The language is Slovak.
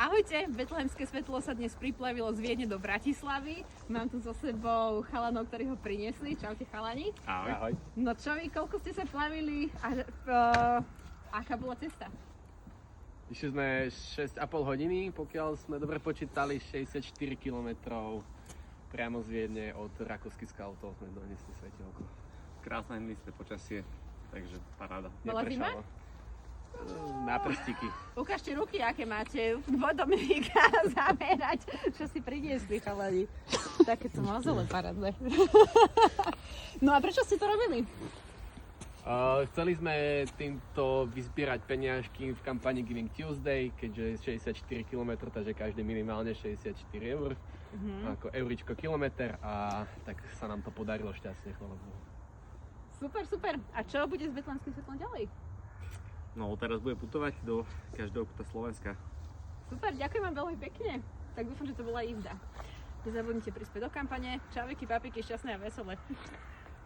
Ahojte, betlehemské svetlo sa dnes priplavilo z Viedne do Bratislavy. Mám tu so sebou chalanov, ktorí ho priniesli. Čaute chalani. Ahoj. No čo vy, koľko ste sa plavili a aká bola cesta? Išli sme 6,5 hodiny, pokiaľ sme dobre počítali, 64 km priamo z Viedne od Rakúskych Skaltov sme donesli svetielko. Krásne hmlisté počasie, takže paráda. Bola zima? Na prstíky. Ukážte ruky, aké máte. Dominika zamerať, čo si priniesli chalani. Takéto mozole parádne. No a prečo ste to robili? Chceli sme týmto vyzbierať peniažky v kampani Giving Tuesday, keďže je 64 km, takže každý minimálne 64 eur, ako euričko kilometr, a tak sa nám to podarilo šťastne, chvála Bohu. Super, super. A čo bude s betlehemským svetlom ďalej? No teraz bude putovať do každého kúta Slovenska. Super, ďakujem vám veľmi pekne. Tak dúfam, že to bola jízda. Nezabudnite prispieť do kampane. Čauviky, papiky, šťastné a veselé.